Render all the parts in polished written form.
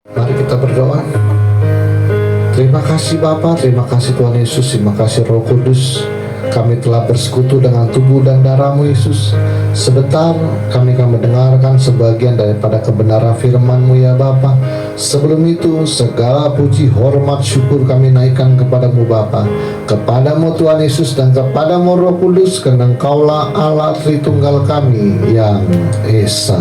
Mari kita berdoa. Terima kasih Bapa, terima kasih Tuhan Yesus, terima kasih Roh Kudus. Kami telah bersekutu dengan tubuh dan darah-Mu Yesus. Sebentar kami akan mendengarkan sebagian daripada kebenaran firman-Mu ya Bapa. Sebelum itu segala puji, hormat, syukur kami naikkan kepadamu Bapa, kepadamu Tuhan Yesus dan kepadamu Roh Kudus, karena Engkaulah Allah Tritunggal kami yang Esa.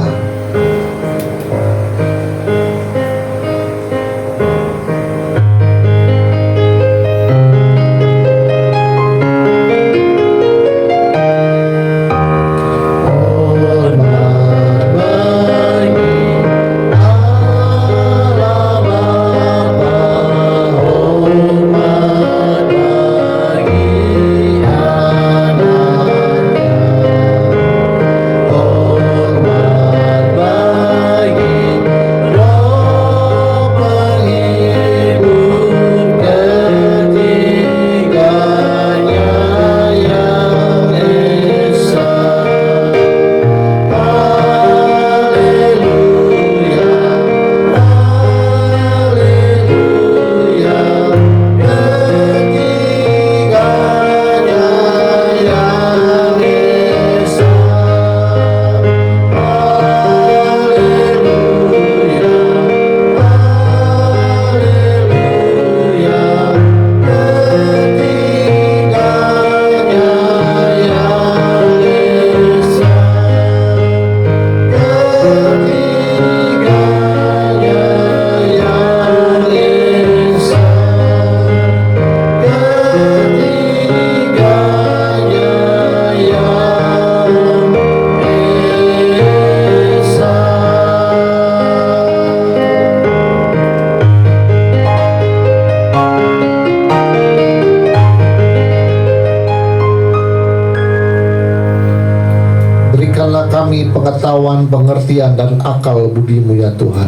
Pengetahuan, pengertian, dan akal budi-Mu ya Tuhan,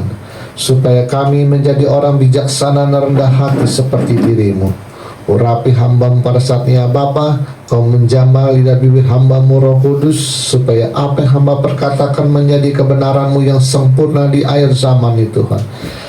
supaya kami menjadi orang bijaksana dan rendah hati seperti diri-Mu. Urapi hamba-Mu pada saatnya Bapa, Kau menjamah lidah bibir hamba-Mu Roh Kudus, supaya apa yang hamba perkatakan menjadi kebenaran-Mu yang sempurna di akhir zaman itu Tuhan.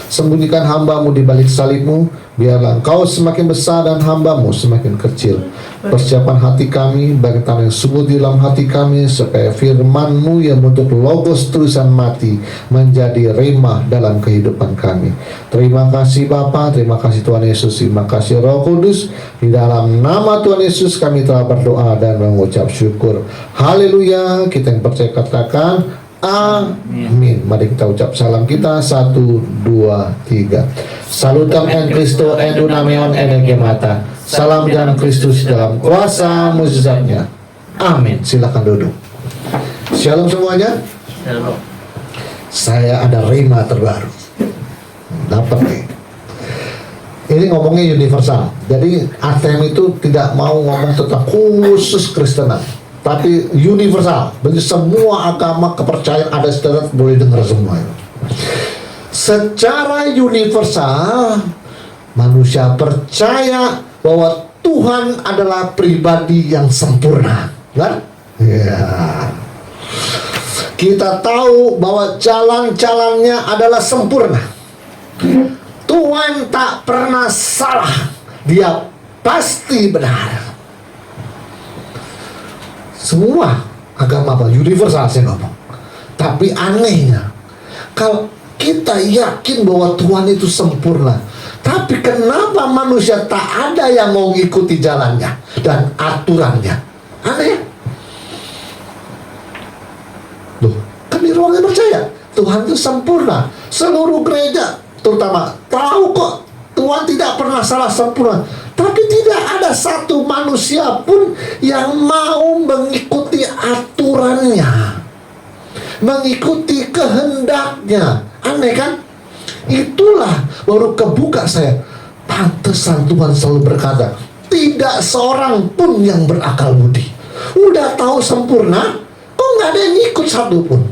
Sembunyikan hamba-Mu di balik salib-Mu, biarlah Engkau semakin besar dan hamba-Mu semakin kecil. Persiapan hati kami, bagi tanah yang sungguh di dalam hati kami, supaya firman-Mu yang bentuk logos tulisan mati menjadi rema dalam kehidupan kami. Terima kasih Bapa, terima kasih Tuhan Yesus, terima kasih Roh Kudus. Di dalam nama Tuhan Yesus kami telah berdoa dan mengucap syukur. Haleluya. Kita yang percaya katakan amin. Mari kita ucap salam kita. 1, 2, 3. Salutam en Christo en dunameon en gemata. Salam dalam Kristus dalam kuasa mujizatnya. Amin. Silakan duduk. Shalom semuanya. Shalom. Saya ada rema terbaru. Dapat nih. Ini ngomongnya universal. Jadi ATM itu tidak mau ngomong tentang khusus Kristenan, tapi universal. Bagi semua agama, kepercayaan, ada standar, boleh dengar semua. Secara universal, manusia percaya bahwa Tuhan adalah pribadi yang sempurna, kan? Ya. Kita tahu bahwa jalan-jalannya adalah sempurna. Tuhan tak pernah salah, Dia pasti benar. Semua agama universal saya ngomong. Tapi anehnya, kalau kita yakin bahwa Tuhan itu sempurna, tapi kenapa manusia tak ada yang mau ngikuti jalannya dan aturannya? Aneh. Loh, kan di ruangan percaya Tuhan itu sempurna. Seluruh gereja terutama tahu kok Tuhan tidak pernah salah, sempurna. Tapi tidak ada satu manusia pun yang mau mengikuti aturannya, mengikuti kehendaknya. Aneh kan? Itulah baru kebuka saya. Pantesan Tuhan selalu berkata, tidak seorang pun yang berakal budi. Udah tahu sempurna, kok nggak ada yang ikut satu pun.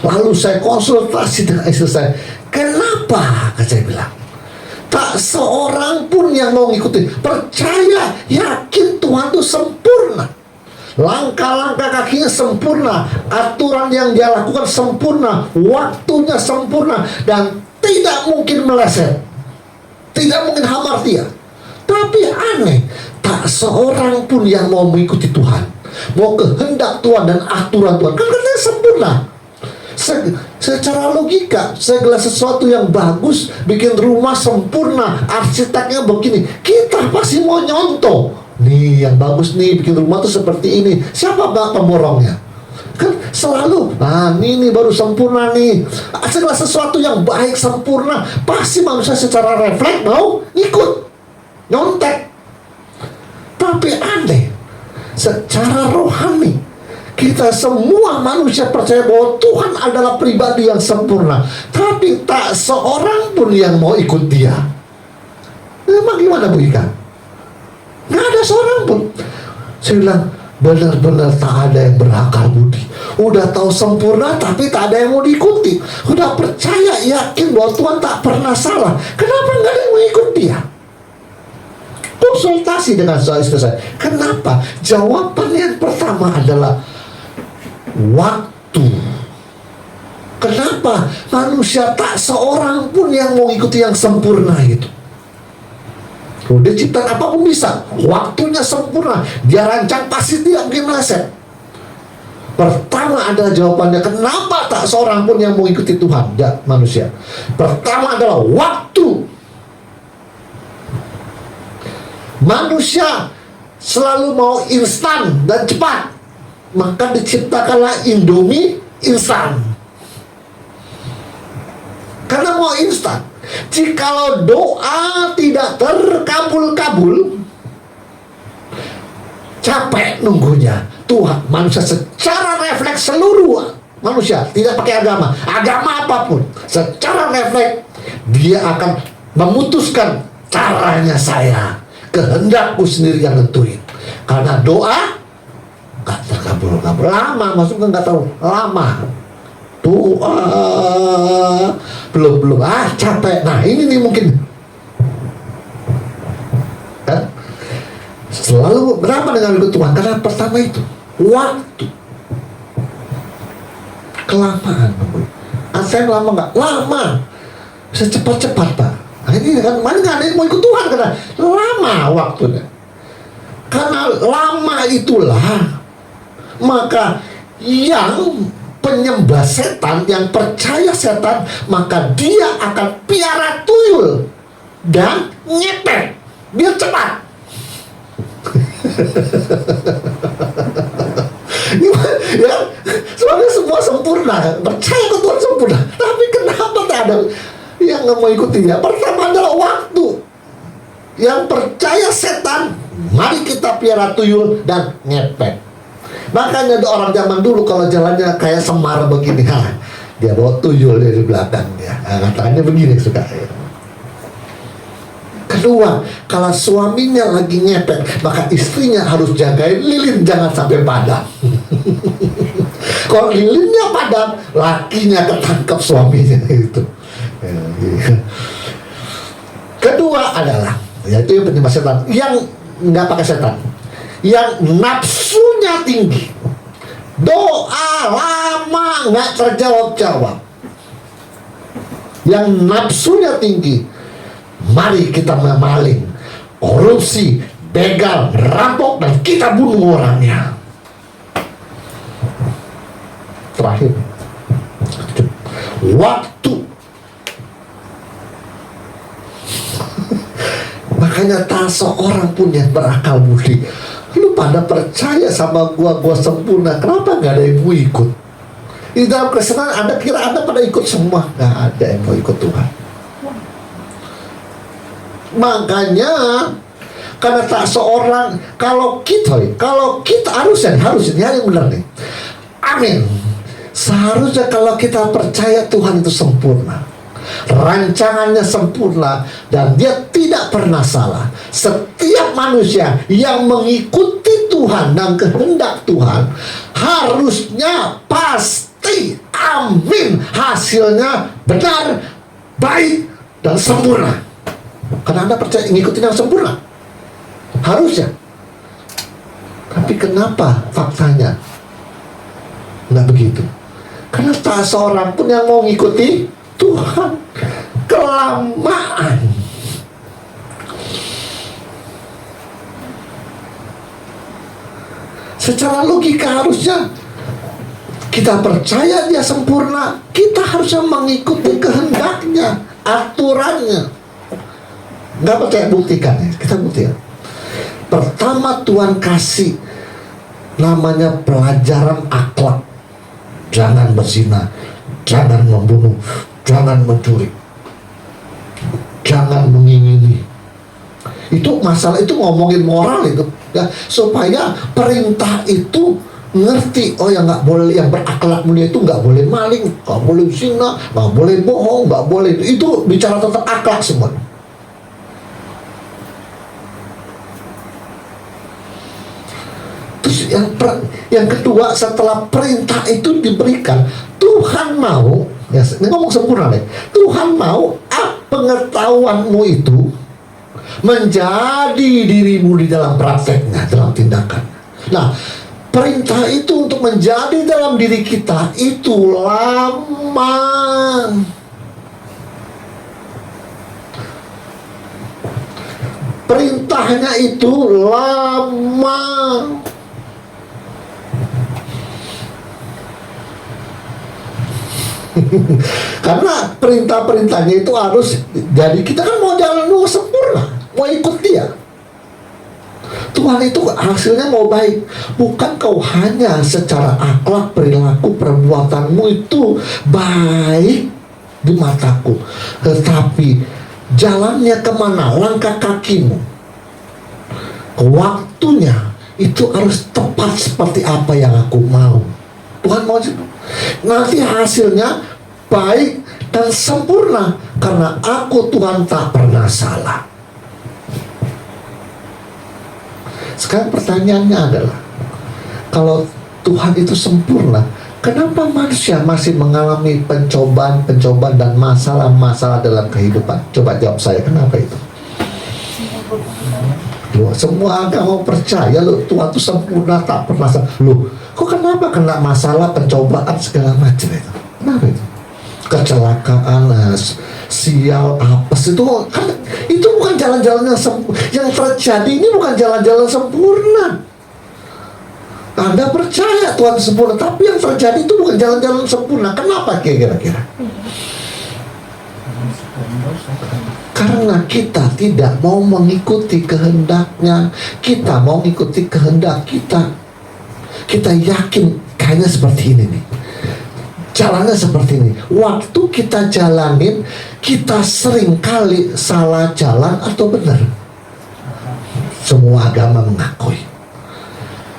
Lalu saya konsultasi dengan istri saya. Kenapa? Saya bilang, tak seorang pun yang mau ngikutin. Percaya, yakin Tuhan itu sempurna. Langkah-langkah kakinya sempurna, aturan yang dia lakukan sempurna, waktunya sempurna, dan tidak mungkin meleset, tidak mungkin hamartia. Tapi aneh, tak seorang pun yang mau mengikuti Tuhan, mau kehendak Tuhan dan aturan Tuhan. Kan katanya sempurna. Secara logika, segala sesuatu yang bagus, bikin rumah sempurna, arsiteknya begini, kita pasti mau nyontoh. Nih yang bagus nih, bikin rumah tuh seperti ini. Siapa pemborongnya? Kan selalu, nah ini baru sempurna nih. Segala sesuatu yang baik, sempurna, pasti manusia secara refleks mau ikut, nyontek. Tapi aneh, secara rohani, kita semua manusia percaya bahwa Tuhan adalah pribadi yang sempurna, tapi tak seorang pun yang mau ikut dia. Memang gimana Bu Ika? Nggak ada seorang pun. Saya bilang, benar-benar tak ada yang berakal budi. Udah tahu sempurna, tapi tak ada yang mau diikuti. Udah percaya, yakin bahwa Tuhan tak pernah salah. Kenapa nggak ada yang mau ikut dia? Konsultasi dengan istri saya. Kenapa? Jawaban yang pertama adalah waktu. Kenapa manusia tak seorang pun yang mau ikuti yang sempurna itu? Dia ciptaan apapun bisa, waktunya sempurna, dia rancang pasti tidak mungkin meleset. Pertama adalah jawabannya, kenapa tak seorang pun yang mau ikuti Tuhan, ya manusia. Pertama adalah waktu. Manusia selalu mau instan dan cepat, maka diciptakanlah Indomie instan. Karena mau instan. Jikalau doa tidak terkabul-kabul, capek nunggunya. Tuhan, manusia secara refleks, seluruh manusia, tidak pakai agama apapun, secara refleks dia akan memutuskan caranya saya, kehendakku sendiri yang nentuin. Karena doa gak terkabul-kabul, lama, maksudnya gak tahu lama. Doa belum capek. Nah ini nih mungkin kan selalu berapa dengan ikut Tuhan, karena pertama itu waktu. Kelamaan. Saya lama nggak? Lama. Secepat-cepat Pak. Nah ini kan mana nggak ada yang mau ikut Tuhan karena lama waktunya. Karena lama itulah maka yang penyembah setan, yang percaya setan, maka dia akan piara tuyul dan nyepet biar cepat. Ya, soalnya semua sempurna, percaya ke Tuhan sempurna, tapi kenapa tak ada yang nggak mau ikuti dia? Pertama adalah waktu. Yang percaya setan, mari kita piara tuyul dan nyepet. Makanya ada orang zaman dulu kalau jalannya kayak Semar begini, dia bawa tuyul dari belakang dia. Katanya begini suka. Kedua, kalau suaminya lagi ngepet, maka istrinya harus jagain lilin jangan sampai padam. Kalau lilinnya padam, lakinya ketangkap suaminya itu. Kedua adalah, yaitu yang penyembah setan, yang nggak pakai setan, yang nafsunya tinggi, doa lama nggak terjawab-jawab, yang nafsunya tinggi, mari kita memaling, korupsi, begal, rampok, dan kita bunuh orangnya. Terakhir, waktu. Makanya tak seorang pun yang berakal budi. Lu pada percaya sama gua sempurna, kenapa gak ada yang mau ikut? Di dalam Kristen Anda kira Anda pada ikut semua? Gak ada yang mau ikut Tuhan. Makanya karena tak seorang, kalau kita harusnya yang benar nih, amin, seharusnya kalau kita percaya Tuhan itu sempurna, rancangannya sempurna, dan dia tidak pernah salah. Setiap manusia yang mengikuti Tuhan dan kehendak Tuhan harusnya pasti, amin, hasilnya benar, baik, dan sempurna. Karena Anda percaya ngikutin yang sempurna, harusnya. Tapi kenapa faktanya nggak begitu? Karena tak seorang pun yang mau ngikuti Tuhan. Kelamaan. Secara logika harusnya kita percaya dia sempurna, kita harusnya mengikuti kehendaknya, aturannya. Nggak percaya, buktikan ya, kita buktikan. Pertama Tuhan kasih namanya pelajaran akhlak. Jangan berzina, jangan membunuh, jangan mencuri, jangan mengingini. Itu masalah, itu ngomongin moral itu ya, supaya perintah itu ngerti, oh yang nggak boleh, yang berakhlak mulia itu nggak boleh maling, nggak boleh zina, nggak boleh bohong, nggak boleh itu bicara tentang akhlak semua. Terus yang kedua, setelah perintah itu diberikan, Tuhan mau, ya ini ngomong sempurna nih, Tuhan mau pengetahuanmu itu menjadi dirimu di dalam prakteknya, dalam tindakan. Nah, perintah itu untuk menjadi dalam diri kita itu lama. Perintahnya itu lama. Karena perintah-perintahnya itu harus, jadi kita kan mau jalan mau sempurna, mau ikut dia. Tuhan itu hasilnya mau baik. Bukan kau hanya secara akhlak, perilaku, perbuatanmu itu baik di mataku, tetapi jalannya kemana, langkah kakimu, waktunya itu harus tepat seperti apa yang aku mau. Tuhan mau nanti hasilnya baik dan sempurna, karena aku Tuhan tak pernah salah. Sekarang pertanyaannya adalah, kalau Tuhan itu sempurna, kenapa manusia masih mengalami pencobaan dan masalah-masalah dalam kehidupan? Coba jawab saya, kenapa itu? Loh, semua agama percaya loh Tuhan itu sempurna, tak pernah salah. Loh, kok kenapa kena masalah, pencobaan segala macam itu? Kenapa itu? Kecelakaan, sial, apes itu kan, itu bukan jalan-jalan yang terjadi ini bukan jalan-jalan sempurna. Anda percaya Tuhan sempurna, tapi yang terjadi itu bukan jalan-jalan sempurna. Kenapa kira-kira? Karena kita tidak mau mengikuti kehendaknya. Kita mau mengikuti kehendak kita. Kita yakin kayaknya seperti ini nih, jalannya seperti ini. Waktu kita jalanin, kita sering kali salah jalan atau benar. Semua agama mengakui.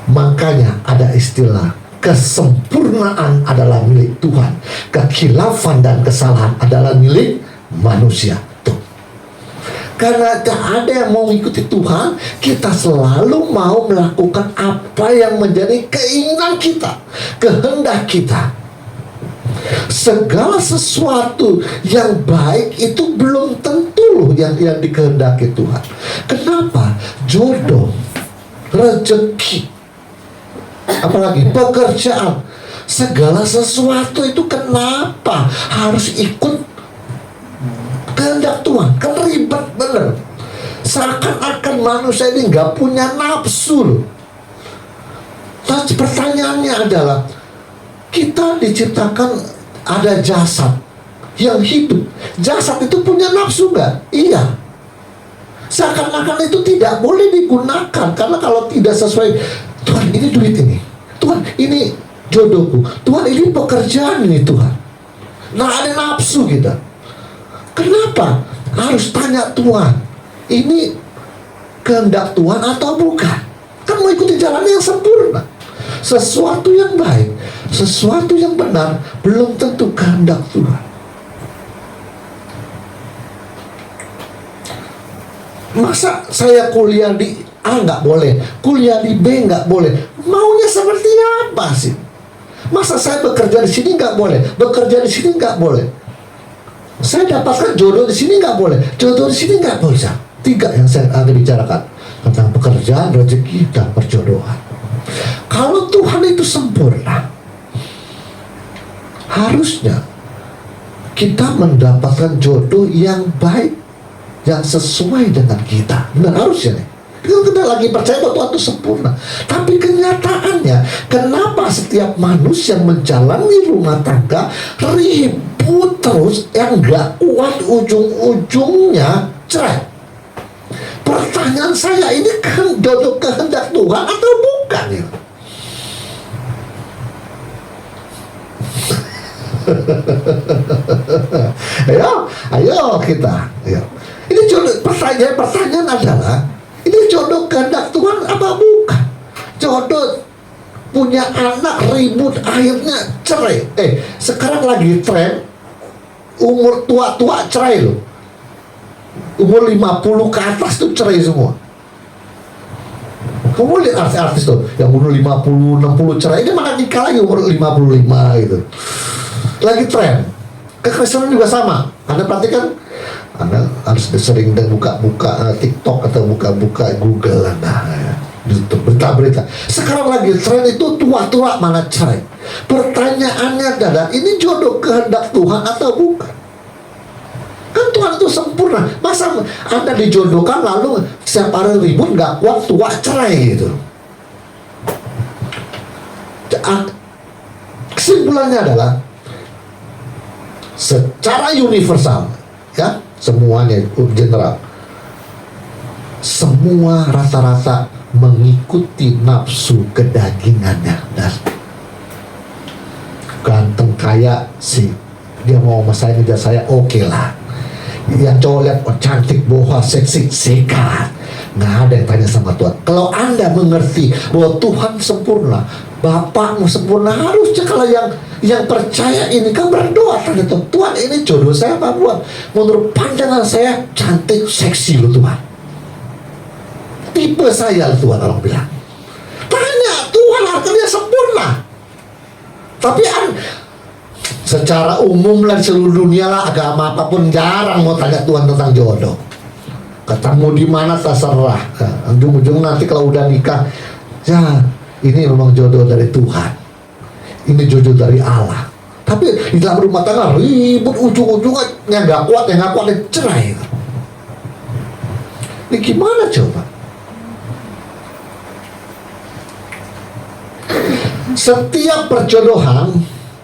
Makanya ada istilah, kesempurnaan adalah milik Tuhan, kekhilafan dan kesalahan adalah milik manusia. Tuh. Karena tak ada yang mau mengikuti Tuhan, kita selalu mau melakukan apa yang menjadi keinginan kita, kehendak kita. Segala sesuatu yang baik itu belum tentu loh yang dikehendaki Tuhan. Kenapa? Jodoh, rezeki, apalagi pekerjaan, segala sesuatu itu kenapa harus ikut kehendak Tuhan? Kan ribet bener. Seakan-akan manusia ini nggak punya nafsu loh. Tapi pertanyaannya adalah, kita diciptakan ada jasad yang hidup. Jasad itu punya nafsu nggak? Iya. Seakan-akan itu tidak boleh digunakan, karena kalau tidak sesuai, Tuhan ini duit ini, Tuhan ini jodohku, Tuhan ini pekerjaan ini Tuhan. Nah ada nafsu kita. Kenapa? Harus tanya Tuhan, ini kehendak Tuhan atau bukan? Kan mau ikuti jalan yang sempurna. Sesuatu yang baik, sesuatu yang benar belum tentu kehendak Tuhan. Masa saya kuliah di A nggak boleh, kuliah di B nggak boleh? Maunya seperti apa sih? Masa saya bekerja di sini nggak boleh, bekerja di sini nggak boleh? Saya dapatkan jodoh di sini nggak boleh, jodoh di sini nggak boleh. Tiga yang saya akan bicarakan tentang pekerjaan, rezeki, dan perjodohan. Kalau Tuhan itu sempurna, harusnya kita mendapatkan jodoh yang baik, yang sesuai dengan kita. Benar, harusnya nih. Kita lagi percaya bahwa Tuhan itu sempurna. Tapi kenyataannya, kenapa setiap manusia menjalani rumah tangga ribut terus, yang gak kuat ujung-ujungnya cerai? Pertanyaan saya, ini kan jodoh kehendak Tuhan atau bukan ya? ayo kita. Ayo. Ini jodoh. Pertanyaan adalah, ini jodoh kehendak Tuhan apa bukan? Jodoh punya anak ribut akhirnya cerai. Sekarang lagi tren umur tua-tua cerai loh. Umur 50 ke atas tuh cerai semua. Kamu lihat artis-artis tuh yang umur 50, 60 cerai, dia malah nikah lagi umur 55 gitu. Lagi tren. Kekristenan juga sama. Anda perhatikan, Anda harus sering buka-buka TikTok atau buka-buka Google Anda, YouTube, berita-berita. Sekarang lagi tren itu tua-tua mana cerai. Pertanyaannya adalah, ini jodoh kehendak Tuhan atau bukan? Kan Tuhan itu sempurna. Masa Anda dijodohkan lalu setiap hari ribut, gak kuat, tua, cerai gitu? Kesimpulannya adalah, secara universal, ya, semuanya general, semua rata-rata mengikuti nafsu kedagingannya. Dan ganteng kaya sih, dia mau sama saya, ngejar saya, oke lah. Yang cowok lihat, oh, cantik, boha, seksi, sikat. Nggak ada yang tanya sama Tuhan. Kalau Anda mengerti bahwa Tuhan sempurna, Bapakmu sempurna, harusnya kalau yang percaya ini kan berdoa, tanya Tuhan, ini jodoh saya apa buat? Menurut pandangan saya cantik, seksi loh Tuhan. Tipe saya loh Tuhan, orang bilang. Tanya Tuhan, artinya sempurna. Tapi secara umum lah, seluruh dunia lah, agama apapun jarang mau tanya Tuhan tentang jodoh. Ketemu di mana terserah. Ujung-ujung nanti kalau udah nikah, ya ini memang jodoh dari Tuhan, ini jodoh dari Allah. Tapi di dalam rumah tangga ribut, ujung-ujungnya yang nggak kuat cerai. Ini gimana coba? Setiap perjodohan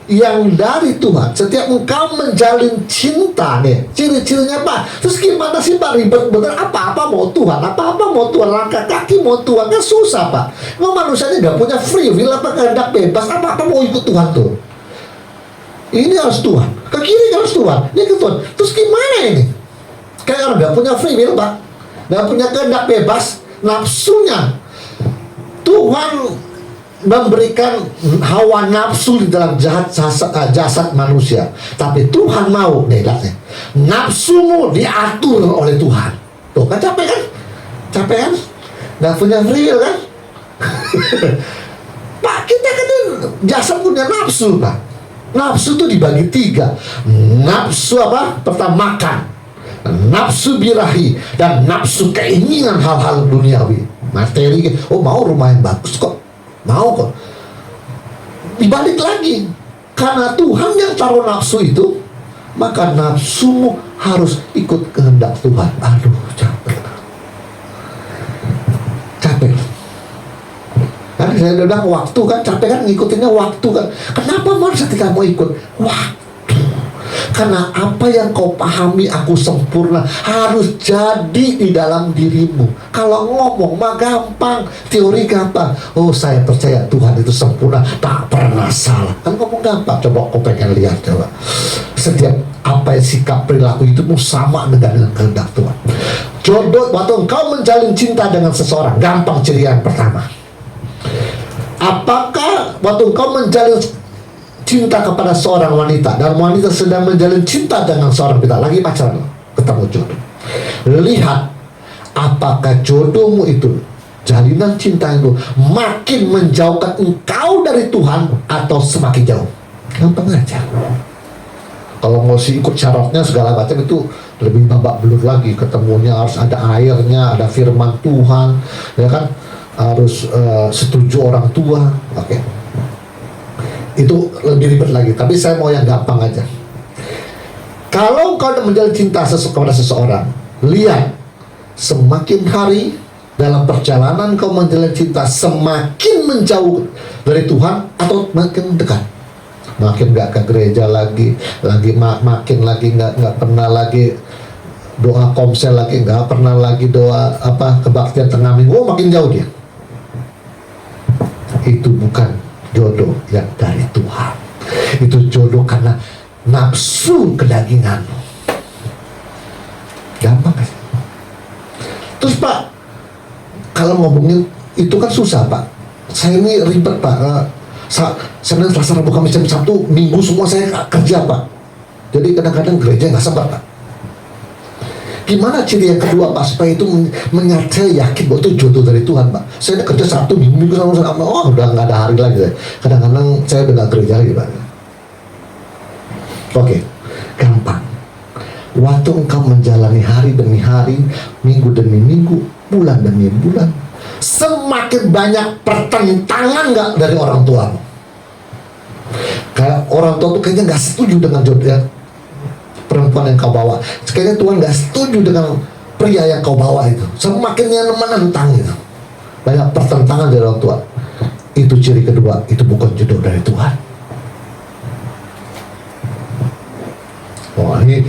yang dari Tuhan, setiap engkau menjalin cinta nih, ciri-cirinya apa? Terus gimana sih Pak, ribet bener? Apa-apa mau Tuhan, apa-apa mau Tuhan, langkah kaki mau Tuhan, kan susah Pak. Mau manusianya nggak punya free will, apa kehendak bebas, apa-apa mau ikut Tuhan tuh. Ini harus Tuhan, ke kiri harus Tuhan, ini ke Tuhan. Terus gimana ini? Kayak orang nggak punya free will Pak, nggak punya kehendak bebas, nafsunya. Tuhan memberikan hawa nafsu di dalam jasad manusia, tapi Tuhan mau nafsumu diatur oleh Tuhan. Tuh kan capek kan, nggak punya free will kan? Pak, kita kan jasad punya nafsu Pak. Nafsu itu dibagi 3. Nafsu apa? Pertama makan, nafsu birahi, dan nafsu keinginan hal-hal duniawi, materi. Oh, mau rumah yang bagus kok, mau kok. Dibalik lagi, karena Tuhan yang taruh nafsu itu, maka nafsumu harus ikut kehendak Tuhan. Aduh, capek. Kan saya udah bilang waktu kan, capek kan ngikutinnya waktu kan. Kenapa manusia tidak mau ikut? Waktu. Karena apa yang kau pahami aku sempurna harus jadi di dalam dirimu. Kalau ngomong mah gampang, teori gampang. Oh, saya percaya Tuhan itu sempurna, tak pernah salah. Kan ngomong gampang. Coba kau pengen lihat, coba. Setiap apa yang sikap perilaku hidupmu sama dengan kehendak Tuhan. Jodoh, waktu engkau menjalin cinta dengan seseorang, gampang ciri yang pertama. Apakah waktu engkau menjalin cinta kepada seorang wanita dan wanita sedang menjalin cinta dengan seorang kita, lagi pacaran, ketemu jodoh, lihat apakah jodohmu itu, jalinan cinta itu makin menjauhkan engkau dari Tuhan atau semakin jauh. Gampang aja. Kalau mau ikut syaratnya segala macam itu lebih babak belur lagi. Ketemunya harus ada airnya, ada firman Tuhan, ya kan? harus setuju orang tua. Oke, itu lebih ribet lagi, tapi saya mau yang gampang aja. Kalau kau menjalin cinta kepada seseorang, lihat, semakin hari dalam perjalanan kau menjalin cinta, semakin menjauh dari Tuhan atau makin dekat. Makin gak ke gereja lagi makin lagi nggak pernah lagi doa komsel lagi, nggak pernah lagi doa kebaktian tengah minggu, makin jauh dia. Itu bukan jodoh yang dari Tuhan. Itu jodoh karena nafsu kedagingan. Gampang kan? Terus Pak, kalau ngomongin itu kan susah Pak. Saya ini ribet Pak. Senin, Selasa, Rabu, Kamis, Sabtu, Minggu semua saya kerja Pak. Jadi kadang-kadang gereja nggak sempat Pak. Gimana ciri yang kedua Pak supaya itu menyadari yakin bahwa itu jodoh dari Tuhan Pak? Saya udah kerja Sabtu, Minggu sama udah nggak ada hari lagi. Kadang-kadang saya udah nggak gereja lagi Pak. Oke, gampang. Waktu engkau menjalani hari demi hari, minggu demi minggu, bulan demi bulan, semakin banyak pertentangan nggak dari orang tua. Kayak orang tua tuh kayaknya nggak setuju dengan jodoh ya, perempuan yang kau bawa. Kayaknya Tuhan nggak setuju dengan pria yang kau bawa itu. Semakin yang menentang itu. Banyak pertentangan dari orang tua. Itu ciri kedua, itu bukan jodoh dari Tuhan. Wah, ini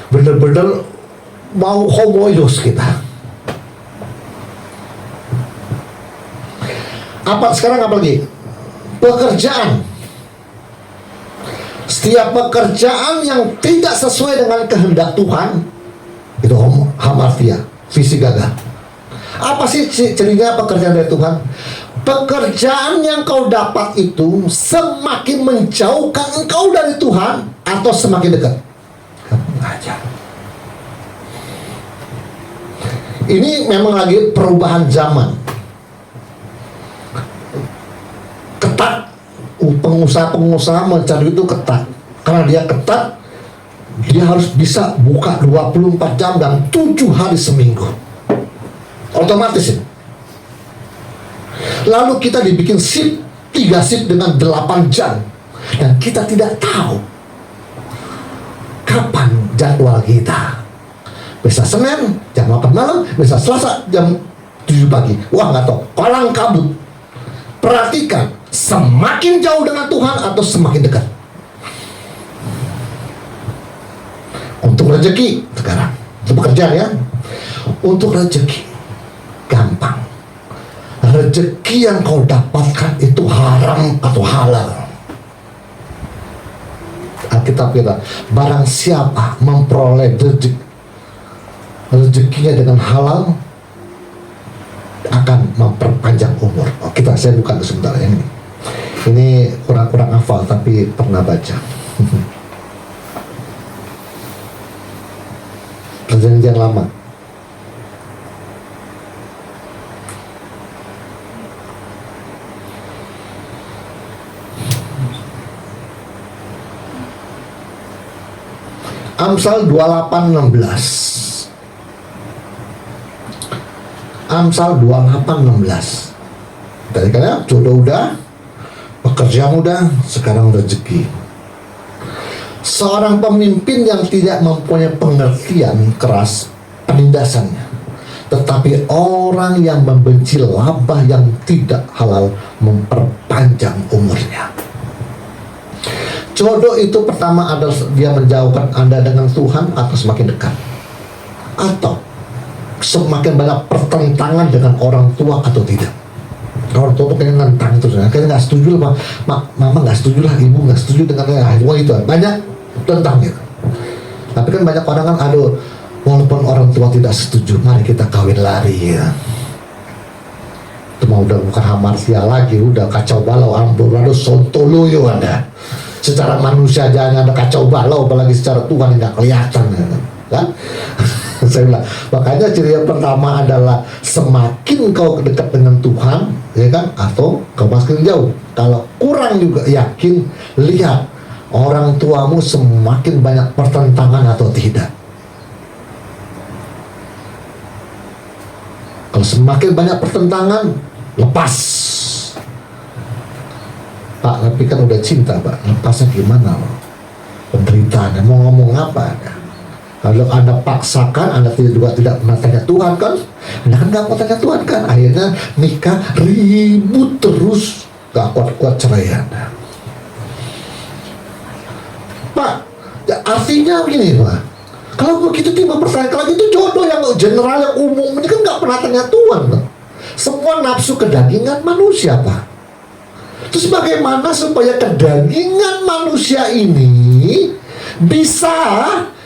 benar-benar mau homoyos kita. Sekarang apa lagi? Pekerjaan. Setiap pekerjaan yang tidak sesuai dengan kehendak Tuhan itu hamartia, visi gagal. Apa sih cirinya pekerjaan dari Tuhan? Pekerjaan yang kau dapat itu semakin menjauhkan engkau dari Tuhan atau semakin dekat? Kamu ngajar. Ini memang lagi perubahan zaman. Ketat, pengusaha-pengusaha mencari itu ketat. Karena dia ketat, dia harus bisa buka 24 jam dan 7 hari seminggu. Otomatis ini. Lalu kita dibikin shift, 3 shift dengan 8 jam. Dan kita tidak tahu kapan jadwal kita. Bisa Senin jam 8 malam, bisa Selasa jam 7 pagi. Wah nggak tahu, kolang kabut. Perhatikan, semakin jauh dengan Tuhan atau semakin dekat. Untuk rezeki sekarang, itu pekerjaan ya. Untuk rezeki, gampang. Rezeki yang kau dapatkan itu haram atau halal. Alkitab kita, barang siapa memperoleh rezekinya dengan halal akan memperpanjang umur. Saya buka sebentar ya, ini kurang hafal tapi pernah baca. Perjanjian lama. Amsal 28:16. Amsal 28:16. Tadi kan jodoh udah, pekerjaan udah, sekarang rezeki. Seorang pemimpin yang tidak mempunyai pengertian keras penindasannya, tetapi orang yang membenci laba yang tidak halal memperpanjang umurnya. Jodoh itu pertama adalah dia menjauhkan Anda dengan Tuhan atau semakin dekat, atau semakin banyak pertentangan dengan orang tua atau tidak. Orang tua tuh kayak nentang terus, kayaknya nggak setuju lah, mama nggak setuju lah, ibu nggak setuju dengan itu banyak tentang gitu. Tapi kan banyak orang kan, aduh, walaupun orang tua tidak setuju, mari kita kawin lari ya. Itu mah udah bukan hamartia lagi, udah kacau balau, amburadul, sontoloyo Anda. Secara manusia aja ada kacau balau, apalagi secara Tuhan nggak kelihatan kan? Saya bilang, makanya ciri yang pertama adalah semakin kau dekat dengan Tuhan, ya kan, atau kau makin jauh. Kalau kurang juga yakin, lihat orang tuamu semakin banyak pertentangan atau tidak. Kalau semakin banyak pertentangan, lepas. Pak, tapi kan udah cinta, Pak. Lepasnya gimana, Pak? Penderitaannya, mau ngomong apa? Kalau Anda paksakan, Anda juga tidak pernah tanya Tuhan kan? Anda kan gak mau tanya Tuhan kan? Akhirnya nikah ribut terus, gak kuat-kuat ceraian. Pak, ya artinya begini, Pak. Kalau begitu tiba pertanyaan, kalau itu jodoh yang general, yang umum, ini kan gak pernah tanya Tuhan, Pak. Semua nafsu kedagingan manusia, Pak. Terus bagaimana supaya kedagingan manusia ini bisa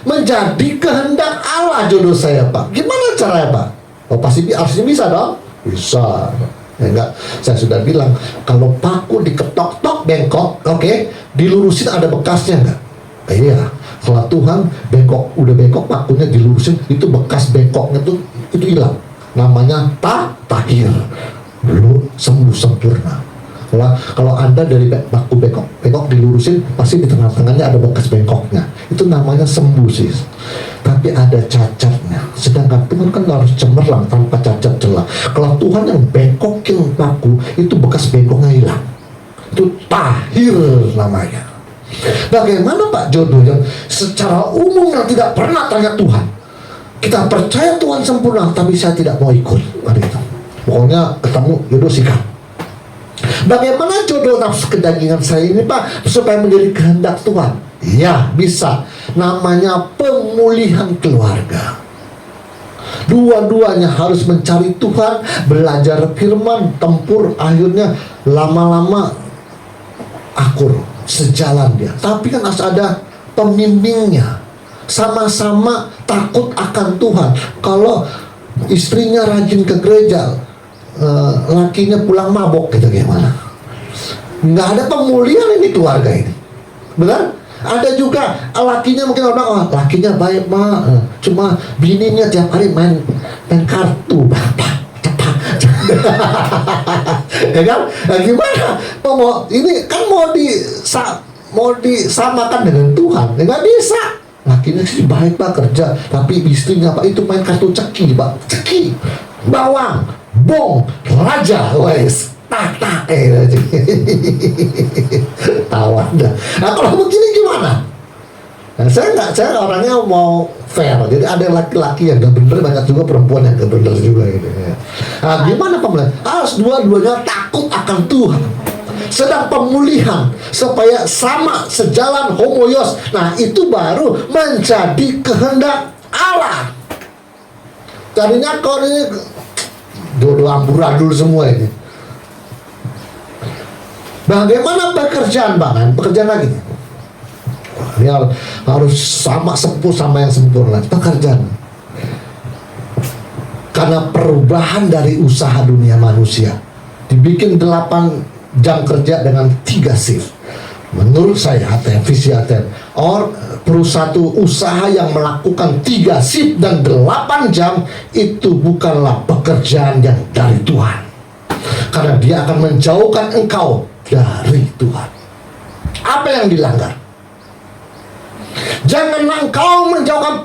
menjadi kehendak Allah jodoh saya, Pak? Gimana caranya, Pak? Oh, pasti harusnya bisa dong. Bisa. Ya enggak, saya sudah bilang kalau paku diketok-tok bengkok, oke, dilurusin ada bekasnya enggak? Iya. Kalau Tuhan bengkok, udah bengkok pakunya dilurusin, itu bekas bengkoknya tuh itu hilang. Namanya tahir. Belum sembuh sempurna. Kalau Anda dari paku bengkok dilurusin, pasti di tengah-tengahnya ada bekas bengkoknya. Itu namanya sembuh sih. Tapi ada cacatnya. Sedangkan Tuhan kan harus cemerlang tanpa cacat celah. Kalau Tuhan yang bengkokin paku, itu bekas bengkoknya hilang. Itu tahir namanya. Bagaimana Pak jodoh yang secara umum yang tidak pernah tanya Tuhan? Kita percaya Tuhan sempurna, tapi saya tidak mau ikut. Pokoknya ketemu jodoh sikat. Bagaimana jodoh nafsu kedagingan saya ini, Pak, supaya menjadi kehendak Tuhan? Ya, bisa. Namanya pemulihan keluarga. Dua-duanya harus mencari Tuhan, belajar firman, tempur, akhirnya lama-lama akur, sejalan dia. Tapi kan harus ada pembimbingnya. Sama-sama takut akan Tuhan. Kalau istrinya rajin ke gereja, lakinya pulang mabok, gitu gimana? Nggak ada pemulihan ini keluarga ini, benar? Ada juga lakinya mungkin orang, oh, lakinya baik mah, cuma bininya tiap hari main kartu, ya kan? Nah, gimana? Ini kan mau disamakan dengan Tuhan, ya nggak bisa. Lakinya sih baik Pak kerja, tapi istrinya Pak itu main kartu ceki, Pak, ceki, bawang, bong, raja, wes, tak, tawan dah. Nah kalau begini gimana? Nah, saya orangnya mau fair, jadi ada laki-laki yang gak bener, banyak juga perempuan yang gak bener juga gitu ya. Nah, gimana pemulihan? Harus dua-duanya takut akan Tuhan. Sedang pemulihan supaya sama sejalan homoios. Nah itu baru menjadi kehendak Allah. Tadinya kau ini jodoh amburadul semua ini. Bagaimana pekerjaan Bang? Pekerjaan lagi. Ini harus sama sempurna sama yang sempurna. Pekerjaan. Karena perubahan dari usaha dunia manusia. Dibikin 8 jam kerja dengan 3 shift. Menurut saya ATM, visi ATM, satu usaha yang melakukan 3 shift dan 8 jam itu bukanlah pekerjaan yang dari Tuhan. Karena dia akan menjauhkan engkau dari Tuhan. Apa yang dilanggar? Janganlah engkau menjauhkan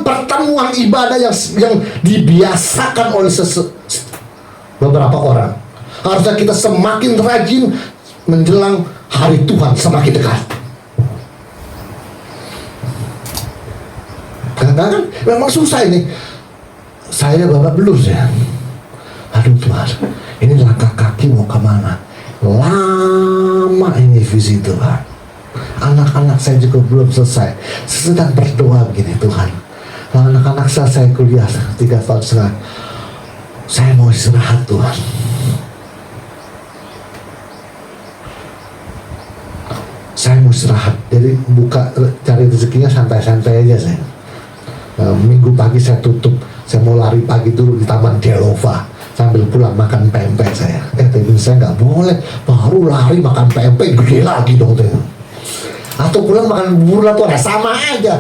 pertemuan ibadah yang dibiasakan oleh beberapa orang. Harusnya kita semakin rajin menjelang hari Tuhan semakin dekat. Kadang-kadang memang susah ini. Saya babak belur ya. Aduh Tuhan, ini langkah kaki mau kemana? Lama ini visi Tuhan. Anak-anak saya juga belum selesai. Saya sedang berdoa begini, Tuhan. Anak-anak saya kuliah 3,5 tahun. Saya mau istirahat Tuhan. Saya mau istirahat, jadi cari rezekinya santai-santai aja saya. Minggu pagi saya tutup, saya mau lari pagi dulu di Taman Delova sambil pulang makan pempek saya. Tapi saya nggak boleh, baru lari makan pempek gede lagi dong tuh. Atau pulang makan bubur tuh sama aja.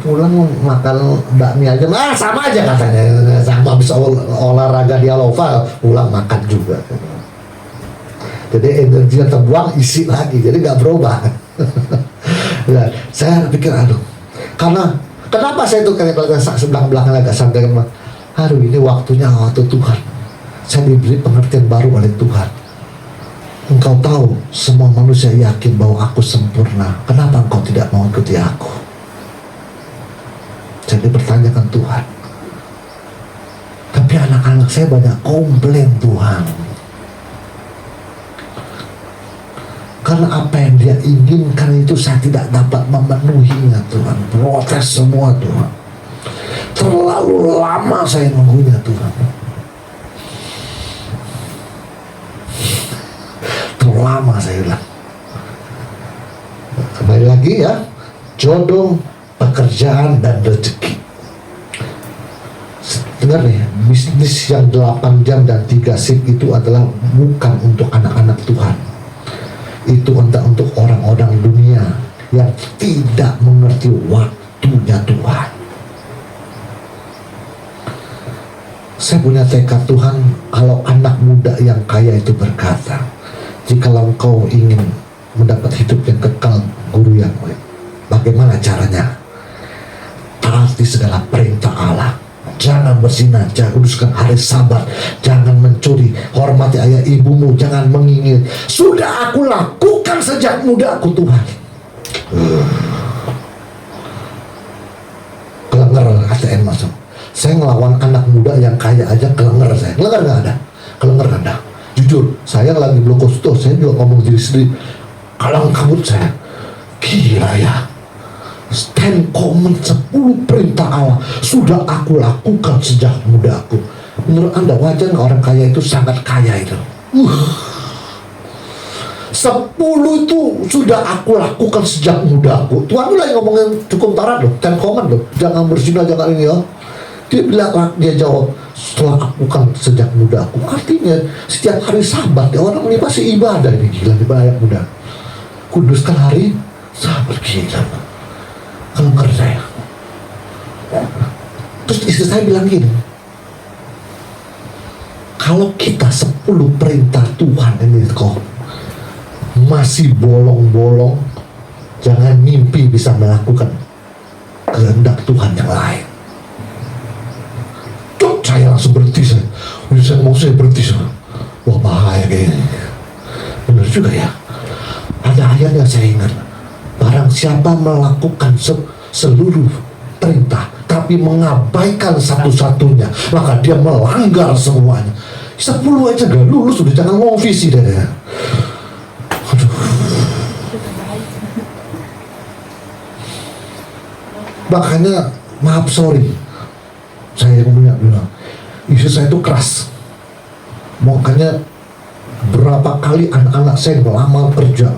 Pulang makan bakmi aja, sama aja katanya. Sama habis olahraga di Alova, pulang makan juga. Jadi energi yang terbuang isi lagi, jadi nggak berubah. Nah, saya pikir aduh, karena kenapa saya itu kayak sebelah belakang agak santai, Aduh, ini waktunya waktu Tuhan. Saya diberi pengertian baru oleh Tuhan. Engkau tahu, semua manusia yakin bahwa aku sempurna. Kenapa engkau tidak mau ikuti aku? Saya dipertanyakan Tuhan. Tapi anak-anak saya banyak komplain Tuhan. Karena apa yang dia inginkan itu saya tidak dapat memenuhinya Tuhan. Protes semua Tuhan. Terlalu lama saya nunggunya Tuhan. Terlalu lama saya bilang. Kembali lagi ya. Jodoh, pekerjaan, dan rezeki. Dengar nih, bisnis yang 8 jam dan 3 shift itu adalah bukan untuk anak-anak Tuhan. Itu untuk orang-orang dunia yang tidak mengerti waktunya Tuhan. Saya punya tekad Tuhan, kalau anak muda yang kaya itu berkata, jikalau engkau ingin mendapat hidup yang kekal, guru yang baik, bagaimana caranya? Taati segala perintah Allah. Jangan berzina, jangan kuduskan hari Sabat, jangan mencuri, hormati ayah ibumu, jangan mengingin. Sudah aku lakukan sejak muda aku Tuhan. Kelenger ATM masuk. Saya ngelawan anak muda yang kaya aja kelenger saya. Kelenger nggak ada, kelenger nggak ada. Jujur, saya lagi belum kosto, saya juga ngomong diri sendiri. Kalang kabut saya. Gila ya. 10 Commandments, 10 perintah Allah sudah aku lakukan sejak muda aku. Menurut Anda wajar nggak orang kaya itu sangat kaya itu? 10 itu sudah aku lakukan sejak muda aku. Tuhan lagi ngomongin cukup tarat loh, 10 Commandments loh. Jangan berzina, jangan ini ya. Dia bilang, dia jawab, setelah aku lakukan sejak muda aku. Artinya setiap hari Sabat ya, orang ini pasti ibadah. Ini gila di banyak muda. Kuduskan hari Sabat, gila. Kelenger saya. Terus istri saya bilang gini, kalau kita 10 perintah Tuhan ini kok masih bolong-bolong, jangan mimpi bisa melakukan kehendak Tuhan yang lain. Cuk, saya langsung berhenti. Saya mau berhenti. Wah, bahaya kayaknya. Benar juga ya. Ada ayat yang saya ingat, barang siapa melakukan seluruh perintah tapi mengabaikan satu-satunya, maka dia melanggar semuanya. 10 aja gak lulus, udah jangan ngomong visi deh. Aduh. Makanya maaf, sorry, saya bilang istri saya itu keras. Makanya berapa kali anak-anak saya melamar kerja,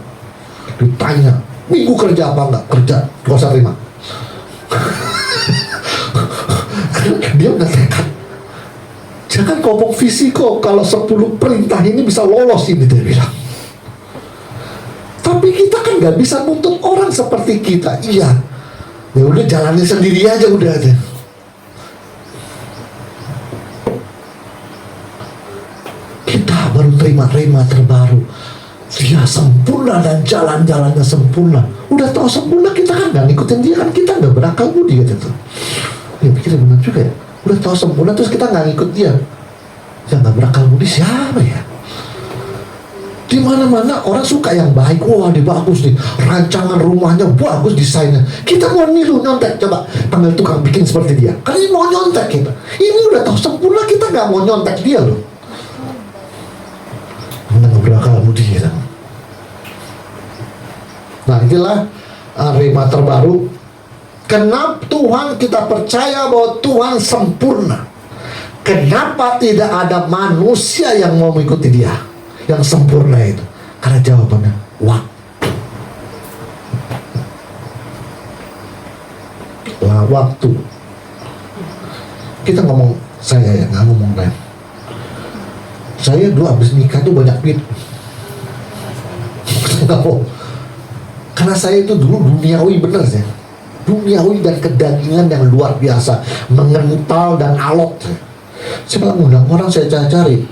ditanya, minggu kerja apa enggak? Kerja, gak usah terima. Dia udah tekad. Jangan ngomong visi kok, kalau 10 perintah ini bisa lolos ini, dia bilang. Tapi kita kan gak bisa nuntut orang seperti kita. Iya, ya udah jalanin sendiri aja udah aja. Kita baru terima terbaru. Dia sempurna dan jalan-jalannya sempurna. Udah tahu sempurna, kita kan gak ngikutin dia, kan kita gak berakal budi gitu tuh. Ya pikir benar juga ya. Udah tahu sempurna terus kita gak ngikut dia. Yang gak berakal budi siapa ya? Di mana-mana orang suka yang baik. Wah, dia bagus nih, rancangan rumahnya bagus, desainnya. Kita mau niru, nyontek. Coba panggil tukang bikin seperti dia. Karena ini mau nyontek kita. Ini udah tahu sempurna, kita gak mau nyontek dia loh. Kita gak berakal budi kita. Nah, inilah rema terbaru. Kenapa Tuhan kita percaya bahwa Tuhan sempurna? Kenapa tidak ada manusia yang mau mengikuti dia yang sempurna itu? Karena jawabannya waktu. Waktu. Kita ngomong, saya ya nggak ngomong lain. Saya dulu habis nikah tuh banyak duit. Karena saya itu dulu duniawi bener sih. Duniawi dan kedagingan yang luar biasa, mengental dan alot. Saya malah ngundang orang, saya cari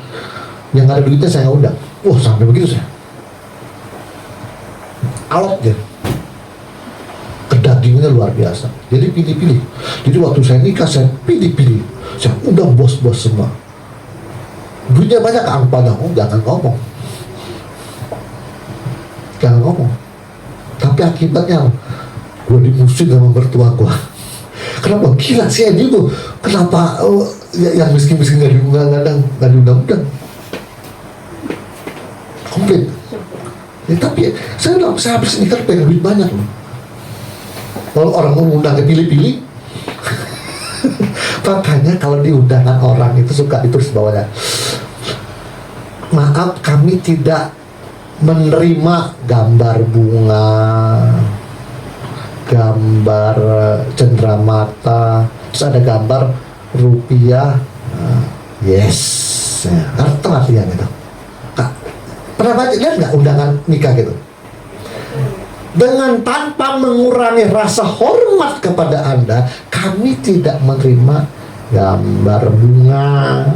yang gak ada duitnya saya undang. Wah, sampai begitu saya. Alot ya. Kedagingan feelingnya luar biasa. Jadi pilih-pilih. Jadi waktu saya nikah, saya pilih-pilih. Saya undang bos-bos semua. Duitnya banyak, angpaunya. Oh, jangan ngomong. Jangan ngomong. Tapi akibatnya gue dimusuhin sama mertua gue. Kenapa? Gila sih ini gue. Kenapa yang miskin-miskin gak diundang-undang? Komplit. Ya, tapi saya habis nikah pengen duit banyak loh. Kalau orang mengundangnya pilih-pilih. Makanya kalau di undangan orang itu suka ditulis bawahnya, maaf kami tidak menerima gambar bunga, gambar cenderamata, terus ada gambar rupiah. Yes, artinya gitu. Pernah baca, lihat nggak undangan nikah gitu? Dengan tanpa mengurangi rasa hormat kepada Anda, kami tidak menerima gambar bunga,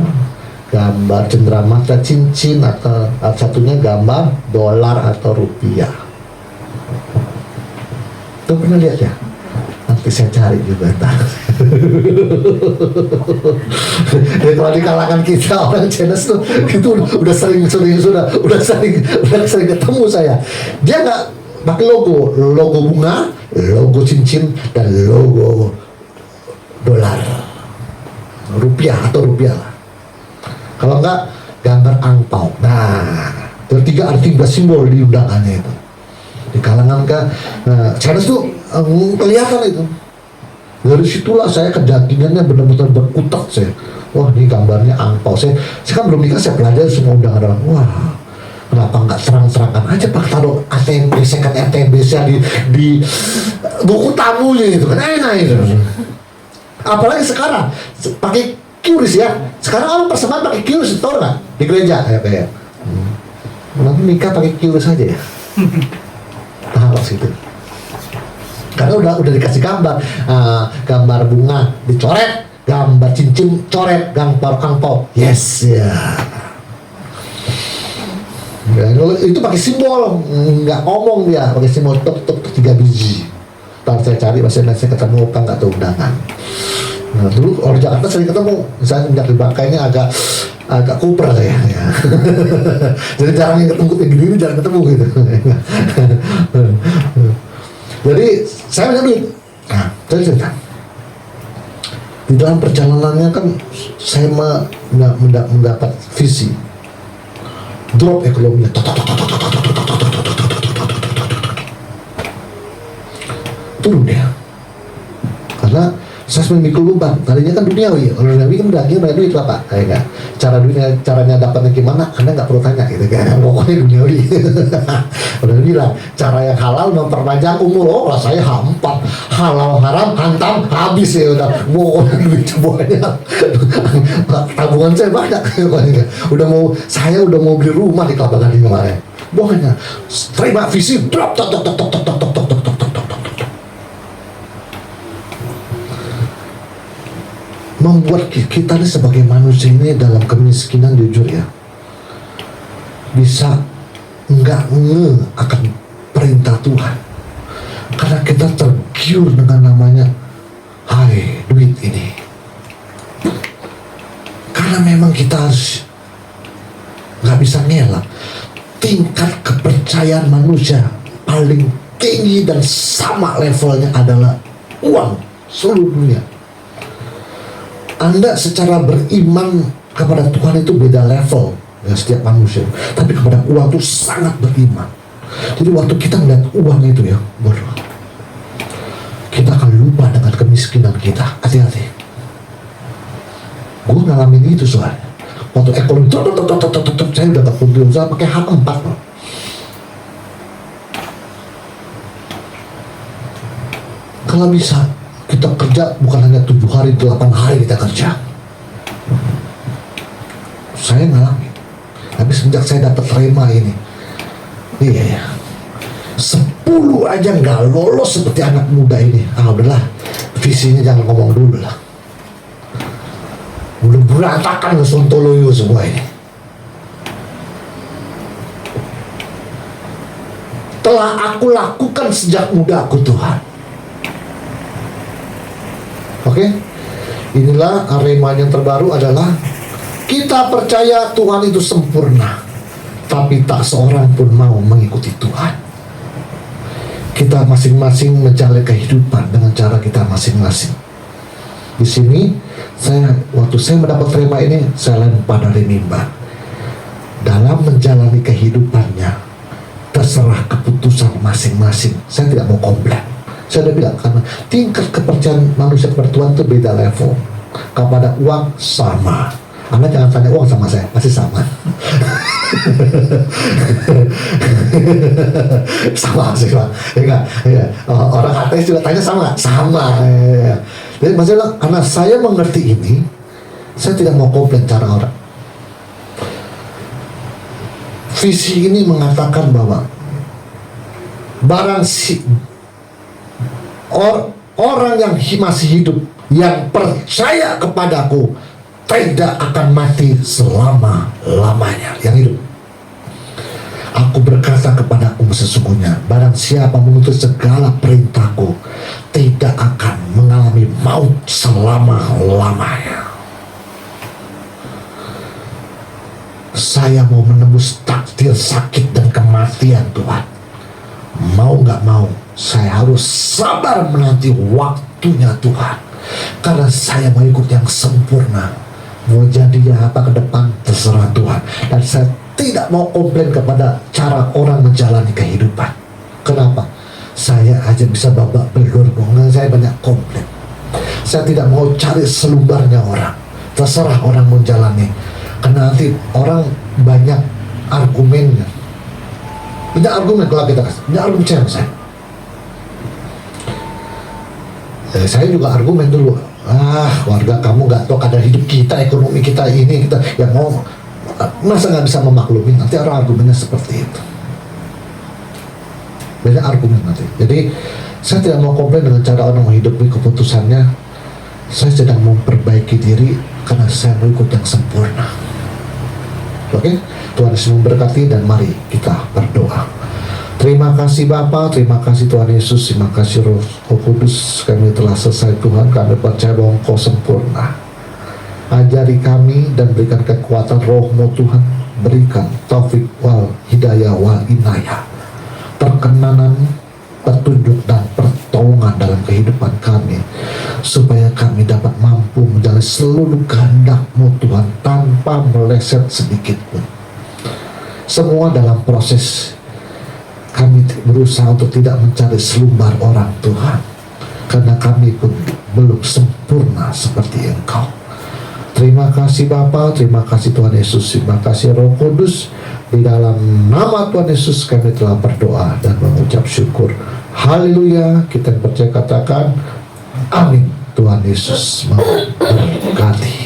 gambar cenderamata cincin, atau satunya gambar dolar atau rupiah. Tuh pernah lihat ya? Nanti saya cari juga ntar. Ya, kalau di kalangan kita orang Chinese tuh itu udah sering ketemu saya. Dia nggak pakai logo bunga, logo cincin, dan logo dolar, rupiah atau rupiah lah. Kalau enggak gambar angpau. Nah, tiga arti simbol di undangannya itu. Di kalangan Chinese tuh kelihatan itu. Dari situlah saya kedagingannya benar-benar berkutat saya. Wah, ini gambarnya angpau. Saya kan belum nikah, saya pelajari semua undangan orang. Wah, kenapa nggak terang-terangan aja Pak, taruh ATM, second ATM saya di buku tamunya itu kan enak itu. Apalagi sekarang pakai QRIS ya. Sekarang orang persembahan pakai QRIS, tahu nggak? Di gereja kayak. Nanti nikah pakai QRIS aja ya. Harus gitu. Karena udah dikasih gambar, gambar bunga dicoret, gambar cincin coret, gambar angpau. Yes ya. Ya, itu pakai simbol, nggak ngomong dia, pakai simbol tok 3 biji. Ntar saya cari, saya ketemu apa nggak tahu undangan. Nah, dulu orang Jakarta sering ketemu, misalnya sejak di Bangkainya agak kuper saya. Ya. Jadi jarang yang ketemu kayak gini, jarang ketemu gitu. Jadi saya punya duit. Nah, saya cerita. Di dalam perjalanannya kan saya mendapat visi. Drop ekonominya. Turun dia. Karena saya memikul beban. Tadinya kan duniawi. Kalau duniawi kan banyak duit Bapak. Kayak caranya dapatnya gimana? Anda nggak perlu tanya gitu kan. Pokoknya duniawi. Udah bilang cara yang halal memperpanjang umur. Oh, saya hampat. Halal haram hantam habis ya udah. Pokoknya duit banyak. Tabungan saya banyak. Saya udah mau beli rumah di Kelapa Gading kemarin. Pokoknya terima visi drop tok. Membuat kita ini sebagai manusia ini dalam kemiskinan, jujur ya, bisa nggak akan perintah Tuhan, karena kita tergiur dengan namanya hai duit ini. Karena memang kita harus nggak bisa ngelak. Tingkat kepercayaan manusia paling tinggi dan sama levelnya adalah uang seluruh dunia. Anda secara beriman kepada Tuhan itu beda level ya, setiap manusia. Tapi kepada uang itu sangat beriman. Jadi waktu kita melihat uang itu ya, kita akan lupa dengan kemiskinan kita. Hati-hati. Gue ngalamin itu soalnya. Waktu ekonomi saya udah gak perlu saya pakai H4 loh. Kalau bisa kita kerja bukan hanya 7 hari, 8 hari kita kerja. Saya ngalamin. Tapi sejak saya dapat rema ini, iya ya, 10 aja nggak lolos seperti anak muda ini. Udahlah, visinya jangan ngomong dulu lah. Udah berantakan ke Sontoloyo semua ini. Telah aku lakukan sejak muda aku Tuhan. Oke? Inilah arema yang terbaru adalah kita percaya Tuhan itu sempurna, tapi tak seorang pun mau mengikuti Tuhan. Kita masing-masing menjalani kehidupan dengan cara kita masing-masing. Di sini waktu saya mendapat rema ini, saya lempar dari mimbar. Dalam menjalani kehidupannya, terserah keputusan masing-masing. Saya tidak mau komplain. Saya udah bilang, karena tingkat kepercayaan manusia kepada Tuhan itu beda level. Kepada uang sama. Anda jangan tanya uang sama saya, pasti sama. Sama sih Pak. Ya. Orang ateis juga tanya sama nggak? Sama. Ya. Jadi maksudnya karena saya mengerti ini, saya tidak mau komplain cara orang. Visi ini mengatakan bahwa orang yang masih hidup, yang percaya kepadaku, tidak akan mati selama-lamanya. Yang hidup. Aku berkata kepadamu sesungguhnya, barang siapa menuruti segala perintahku, tidak akan mengalami maut selama-lamanya. Saya mau menembus takdir sakit dan kematian Tuhan. Mau gak mau, saya harus sabar menanti waktunya Tuhan. Karena saya mau ikut yang sempurna. Mau jadinya apa ke depan, terserah Tuhan. Dan saya tidak mau komplain kepada cara orang menjalani kehidupan. Kenapa? Saya aja bisa babak belur, saya banyak komplain. Saya tidak mau cari selumbarnya orang. Terserah orang mau jalani. Karena nanti orang banyak argumennya. Banyak argumen kalau kita kasih. Banyak argumen saya. Saya juga argumen dulu. Warga kamu nggak tahu keadaan hidup kita, ekonomi kita ini, kita yang mau masa nggak bisa memaklumi. Nanti orang argumennya seperti itu. Banyak argumen nanti. Jadi saya tidak mau komplain dengan cara orang menghidupi keputusannya. Saya sedang memperbaiki diri karena saya mau ikut yang sempurna. Oke, Tuhan Yesus memberkati dan mari kita berdoa. Terima kasih Bapa, terima kasih Tuhan Yesus, terima kasih Roh Kudus. Kami telah selesai Tuhan, kami percaya bahwa Engkau sempurna. Ajari kami dan berikan kekuatan Roh-Mu Tuhan. Berikan taufik wal hidayah wal inayah, perkenanan, petunjuk dan pertolongan dalam kehidupan kami, supaya kami dapat mampu menjalani seluruh kehendak-Mu Tuhan tanpa meleset sedikit pun. Semua dalam proses kami berusaha untuk tidak mencari selumbar orang Tuhan, karena kami pun belum sempurna seperti Engkau. Terima kasih Bapa, terima kasih Tuhan Yesus, terima kasih Roh Kudus. Di dalam nama Tuhan Yesus kami telah berdoa dan mengucap syukur. Haleluya. Kita percaya katakan amin. Tuhan Yesus memberkati.